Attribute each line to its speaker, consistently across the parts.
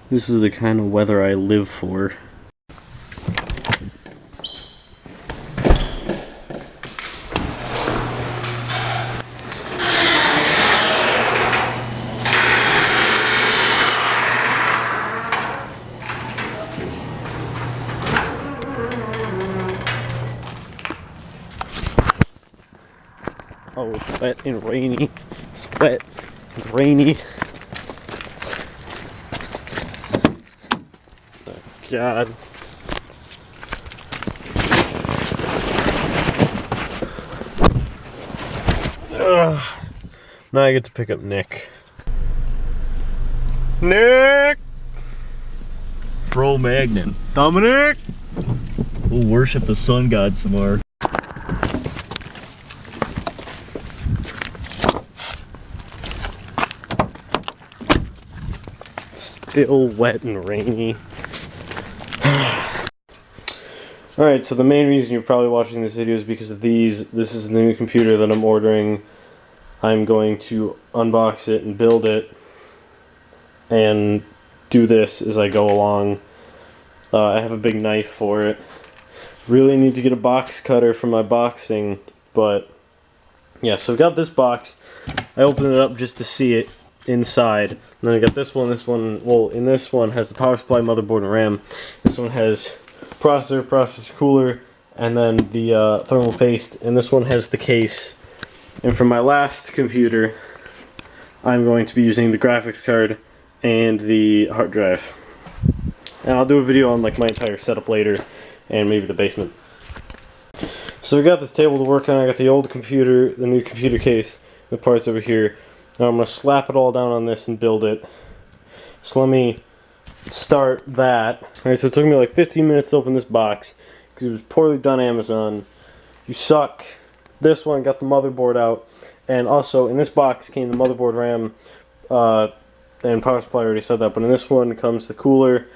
Speaker 1: This is the kind of weather I live for. Oh, it's wet and rainy. It's wet and rainy. Oh, God. Ugh. Now I get to pick up Nick. Nick!
Speaker 2: Cro-Magnon.
Speaker 1: Dominic!
Speaker 2: We'll worship the sun god some more.
Speaker 1: Still wet and rainy. Alright, so the main reason you're probably watching this video is because of these. This is the new computer that I'm ordering. I'm going to unbox it and build it and do this as I go along. I have a big knife for it. Really need to get a box cutter for my boxing, but yeah, so I've got this box. I opened it up just to see it inside. And then I got this one, well, in this one has the power supply, motherboard, and RAM. This one has processor cooler, and then the thermal paste, and this one has the case. And for my last computer, I'm going to be using the graphics card and the hard drive. And I'll do a video on like my entire setup later, and maybe the basement. So we got this table to work on. I got the old computer, the new computer case, the parts over here. Now I'm going to slap it all down on this and build it. So let me start that. Alright, so it took me like 15 minutes to open this box because it was poorly done Amazon. You suck. This one got the motherboard out, and also in this box came the motherboard, RAM, and power supply. I already said that, but in this one comes the cooler,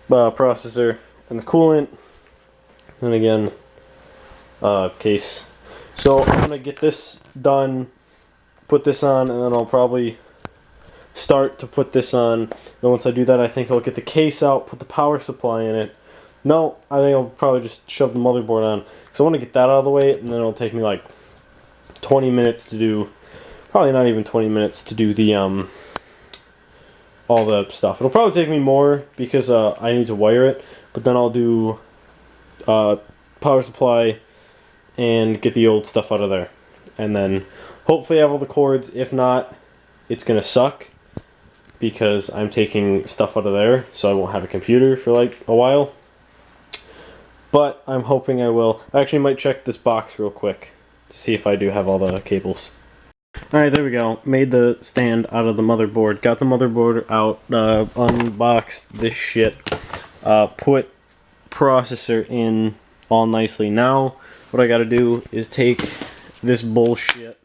Speaker 1: processor, and the coolant, and again, case. So I'm gonna get this done, put this on, and then I'll probably start to put this on. Then once I do that, I think I'll get the case out, put the power supply in it. No, I think I'll probably just shove the motherboard on, because I want to get that out of the way, and then it'll take me like 20 minutes to do, probably not even 20 minutes to do the, all the stuff. It'll probably take me more, because I need to wire it, but then I'll do power supply and get the old stuff out of there. And then hopefully I have all the cords. If not, it's going to suck, because I'm taking stuff out of there, so I won't have a computer for like a while. But I'm hoping I will. I actually might check this box real quick to see if I do have all the cables. Alright, there we go. Made the stand out of the motherboard. Got the motherboard out, unboxed this shit, put processor in all nicely. Now, what I gotta do is take this bullshit,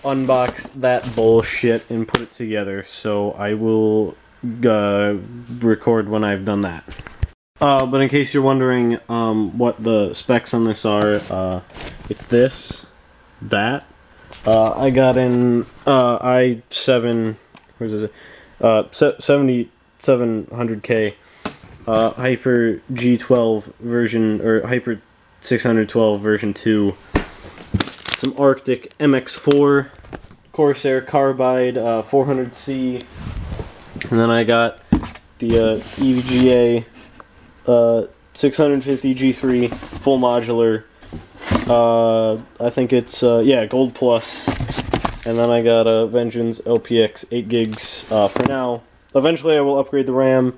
Speaker 1: unbox that bullshit, and put it together. So I will record when I've done that. But in case you're wondering what the specs on this are, it's this, that. I got an i7, what is it? 7700K Hyper G12 version, or Hyper 612 version 2. Some Arctic MX4 Corsair Carbide 400C, and then I got the EVGA 650 G3 full modular. I think it's yeah, Gold Plus. And then I got a Vengeance LPX 8 gigs for now. Eventually I will upgrade the RAM,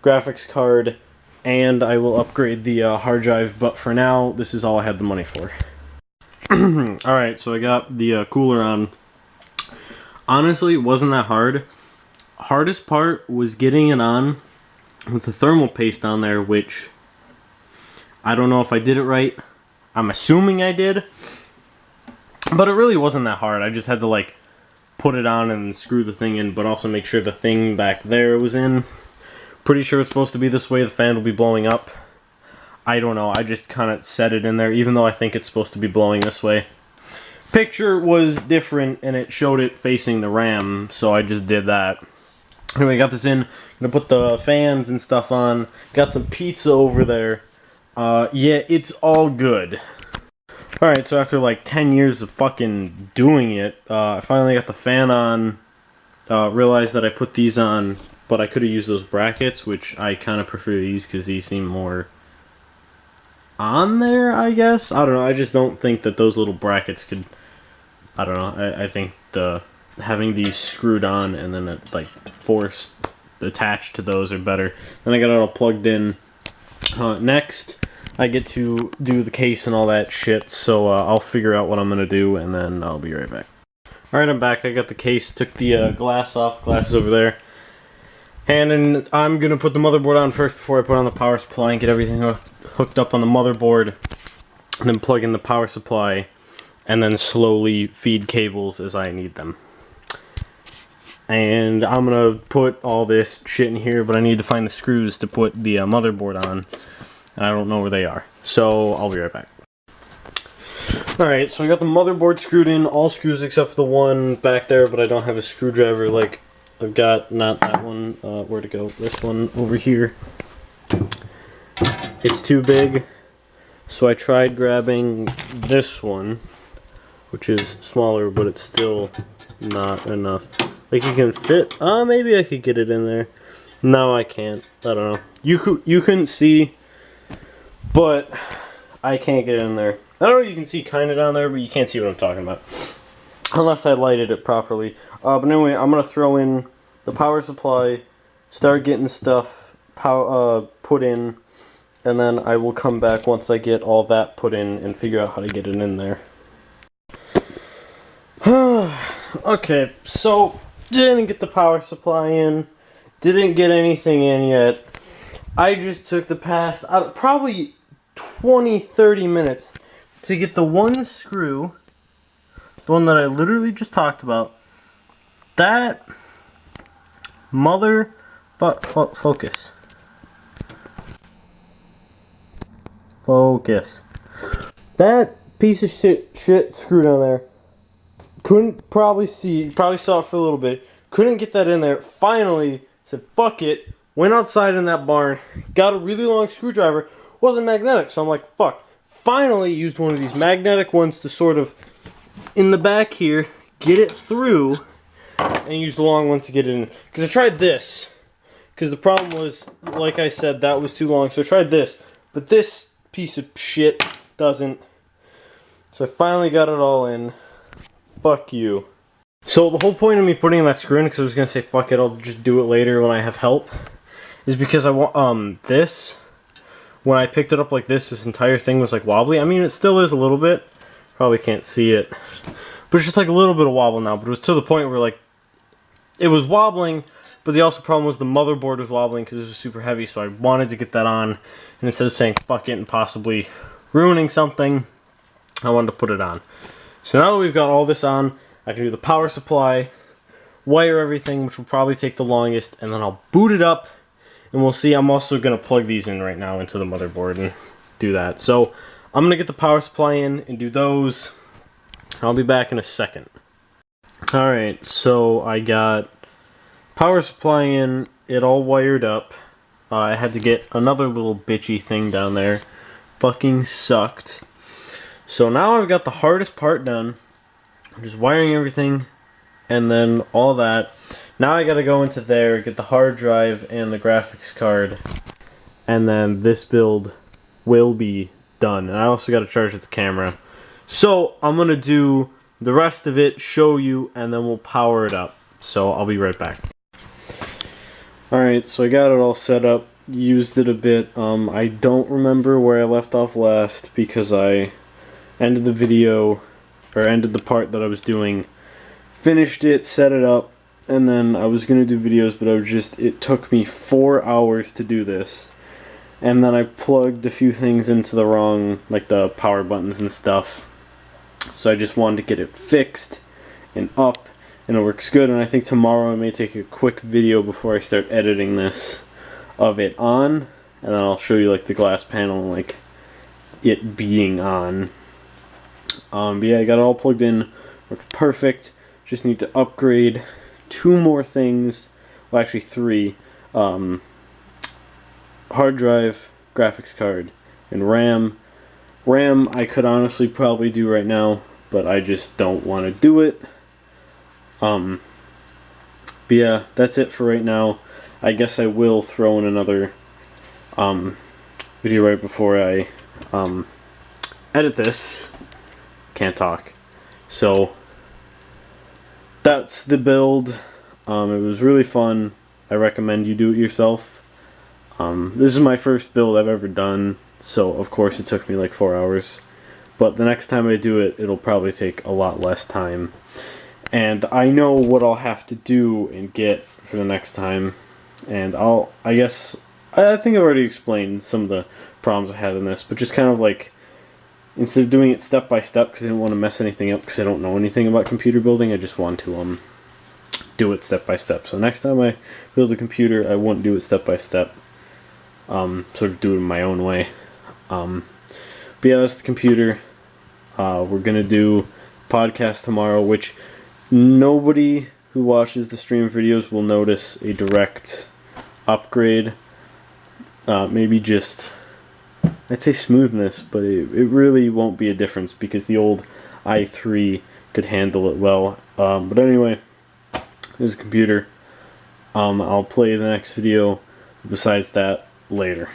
Speaker 1: graphics card, and I will upgrade the hard drive, but for now this is all I had the money for. Alright, so I got the cooler on. Honestly, it wasn't that hard. Hardest part was getting it on with the thermal paste on there, which I don't know if I did it right. I'm assuming I did, but it really wasn't that hard. I just had to like put it on and screw the thing in, but also make sure the thing back there was in. Pretty sure it's supposed to be this way. The fan will be blowing up. I don't know. I just kind of set it in there, even though I think it's supposed to be blowing this way. Picture was different, and it showed it facing the RAM, so I just did that. Anyway, got this in. Gonna put the fans and stuff on. Got some pizza over there. Yeah, it's all good. Alright, so after like 10 years of fucking doing it, I finally got the fan on. Realized that I put these on, but I could have used those brackets, which I kind of prefer these because these seem more on there, I guess. I don't know, I just don't think that those little brackets could... I don't know, I think having these screwed on and then like forced attached to those are better. Then I got it all plugged in. Next, I get to do the case and all that shit, so I'll figure out what I'm gonna do and then I'll be right back. Alright, I'm back. I got the case, took the glass off. Glass is over there. And then I'm gonna put the motherboard on first before I put on the power supply and get everything hooked up on the motherboard. And then plug in the power supply and then slowly feed cables as I need them. And I'm gonna put all this shit in here, but I need to find the screws to put the motherboard on. And I don't know where they are. So I'll be right back. Alright, so I got the motherboard screwed in, all screws except for the one back there, but I don't have a screwdriver like I've got, not that one, where to go, this one over here. It's too big, so I tried grabbing this one, which is smaller, but it's still not enough. Like, you can fit, maybe I could get it in there. No, I can't, I don't know. You couldn't see, but I can't get it in there. I don't know, you can see kind of down there, but you can't see what I'm talking about. Unless I lighted it properly. But anyway, I'm going to throw in the power supply, start getting stuff put in, and then I will come back once I get all that put in and figure out how to get it in there. Okay, so didn't get the power supply in, didn't get anything in yet. I just took the past probably 20-30 minutes to get the one screw, the one that I literally just talked about, that focus. That piece of shit screwed on there. Couldn't probably see, probably saw it for a little bit. Couldn't get that in there. Finally said fuck it. Went outside in that barn. Got a really long screwdriver. Wasn't magnetic, so I'm like fuck. Finally used one of these magnetic ones to sort of in the back here get it through, and use the long one to get it in. Because I tried this. Because the problem was, like I said, that was too long. So I tried this. But this piece of shit doesn't. So I finally got it all in. Fuck you. So the whole point of me putting that screw in, because I was going to say fuck it, I'll just do it later when I have help, is because I want, this, when I picked it up like this entire thing was like wobbly. I mean, it still is a little bit. Probably can't see it. But it's just like a little bit of wobble now. But it was to the point where like, it was wobbling, but the also problem was the motherboard was wobbling because it was super heavy. So I wanted to get that on. And instead of saying fuck it and possibly ruining something, I wanted to put it on. So now that we've got all this on, I can do the power supply, wire everything, which will probably take the longest, and then I'll boot it up, and we'll see. I'm also going to plug these in right now into the motherboard and do that. So I'm going to get the power supply in and do those. I'll be back in a second. Alright, so I got power supply in, it all wired up. I had to get another little bitchy thing down there. Fucking sucked. So now I've got the hardest part done. I'm just wiring everything and then all that. Now I gotta go into there, get the hard drive and the graphics card, and then this build will be done. And I also gotta charge the camera. So I'm gonna do the rest of it, show you, and then we'll power it up. So I'll be right back. Alright, so I got it all set up, used it a bit. I don't remember where I left off last because I ended the video, or ended the part that I was doing, finished it, set it up, and then I was going to do videos, but it took me 4 hours to do this. And then I plugged a few things into the wrong, like the power buttons and stuff. So I just wanted to get it fixed and up, and it works good. And I think tomorrow I may take a quick video before I start editing this of it on, and then I'll show you like the glass panel and like it being on. But yeah, I got it all plugged in, worked perfect. Just need to upgrade 2 more things. well actually 3, hard drive, graphics card, and RAM. RAM I could honestly probably do right now, but I just don't want to do it. But yeah, that's it for right now. I guess I will throw in another video right before I edit this. Can't talk. So that's the build. It was really fun. I recommend you do it yourself. This is my first build I've ever done, so of course it took me like 4 hours. But the next time I do it, it'll probably take a lot less time. And I know what I'll have to do and get for the next time. And I think I've already explained some of the problems I had in this, but just kind of like, instead of doing it step by step, because I didn't want to mess anything up, because I don't know anything about computer building, I just want to do it step by step. So next time I build a computer, I won't do it step by step. Sort of do it in my own way. But yeah, that's the computer. We're gonna do podcast tomorrow, which nobody who watches the stream videos will notice a direct upgrade. Maybe just, I'd say smoothness, but it really won't be a difference because the old i3 could handle it well. But anyway, this is a computer. I'll play the next video besides that later.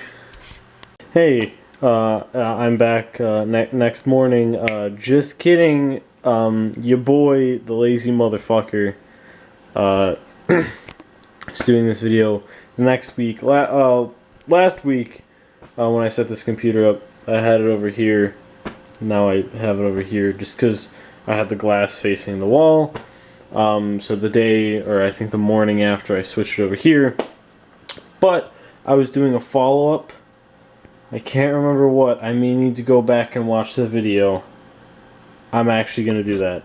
Speaker 1: Hey, I'm back next morning. Just kidding. Your boy, the lazy motherfucker, is doing this video next week. Last week, when I set this computer up, I had it over here. Now I have it over here just because I had the glass facing the wall. So the day, or I think the morning after, I switched it over here. But I was doing a follow-up. I can't remember what. I may need to go back and watch the video. I'm actually going to do that.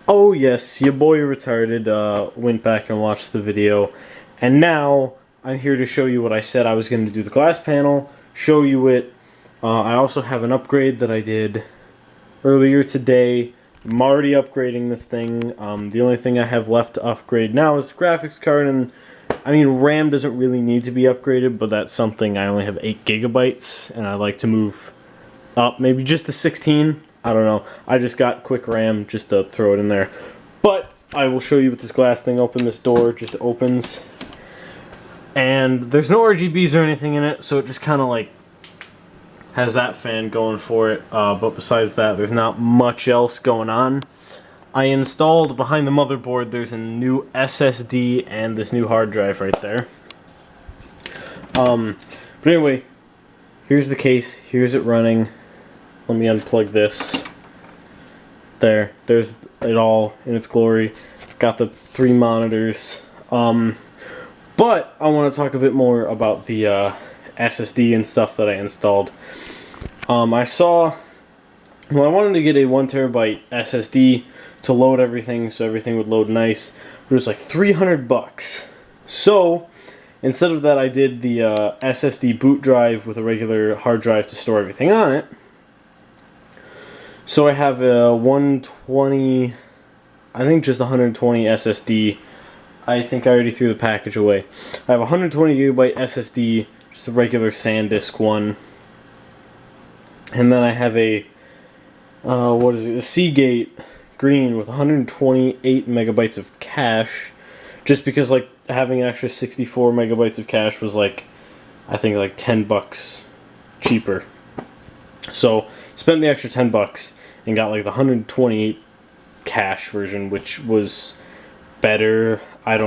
Speaker 1: Oh yes, your boy retarded went back and watched the video. And now I'm here to show you what I said I was going to do. The glass panel, show you it. I also have an upgrade that I did earlier today. I'm already upgrading this thing. The only thing I have left to upgrade now is the graphics card, and I mean RAM doesn't really need to be upgraded, but that's something. I only have 8 gigabytes, and I'd like to move up maybe just to 16. I don't know. I just got quick RAM just to throw it in there. But I will show you with this glass thing. Open this door, just opens. And there's no RGBs or anything in it, so it just kind of like has that fan going for it. But besides that, there's not much else going on. I installed behind the motherboard, there's a new SSD and this new hard drive right there. But anyway, here's the case. Here's it running. Let me unplug this. There's it all in its glory. Got the 3 monitors. But I want to talk a bit more about the SSD and stuff that I installed. I wanted to get a 1 terabyte SSD to load everything, so everything would load nice. But it was like $300. So instead of that, I did the SSD boot drive with a regular hard drive to store everything on it. So I have a 120, I think just 120 SSD. I think I already threw the package away. I have a 120 gigabyte SSD, just a regular SanDisk one. And then I have a, a Seagate Green with 128 megabytes of cache. Just because like having an extra 64 megabytes of cache was like, I think like $10 cheaper. So spent the extra $10 and got like the 128 cache version, which was better. I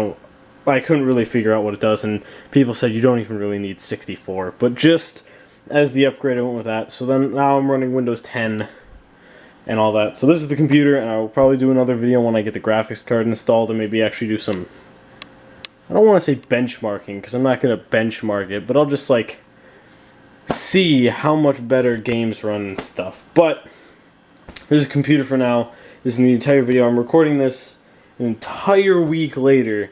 Speaker 1: couldn't really figure out what it does, and people said you don't even really need 64. But just as the upgrade, I went with that. So then now I'm running Windows 10 and all that. So this is the computer, and I will probably do another video when I get the graphics card installed and maybe actually do some, I don't want to say benchmarking because I'm not going to benchmark it, but I'll just like see how much better games run and stuff. But this is a computer for now. This is the entire video. I'm recording this an entire week later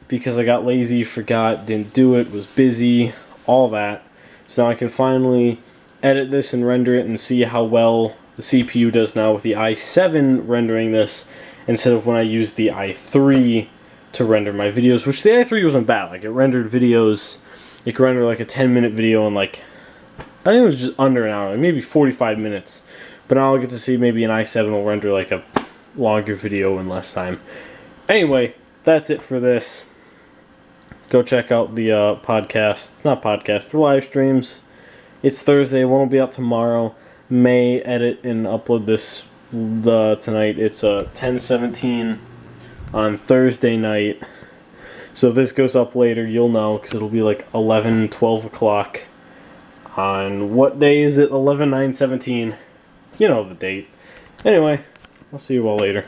Speaker 1: because I got lazy, forgot, didn't do it, was busy, all that. So now I can finally edit this and render it and see how well the CPU does now with the i7 rendering this instead of when I used the i3 to render my videos, which the i3 wasn't bad. Like, it rendered videos, it could render like a 10-minute video in like, I think it was just under an hour, like maybe 45 minutes. But now I'll get to see maybe an i7 will render like a longer video in less time. Anyway, that's it for this. Go check out the podcast. It's not podcast, the live streams. It's Thursday, one will be out tomorrow. May edit and upload this tonight. It's 10:17 on Thursday night. So if this goes up later, you'll know, because it'll be like 11, 12 o'clock. On what day is it? 11/9/17. You know the date. Anyway, I'll see you all later.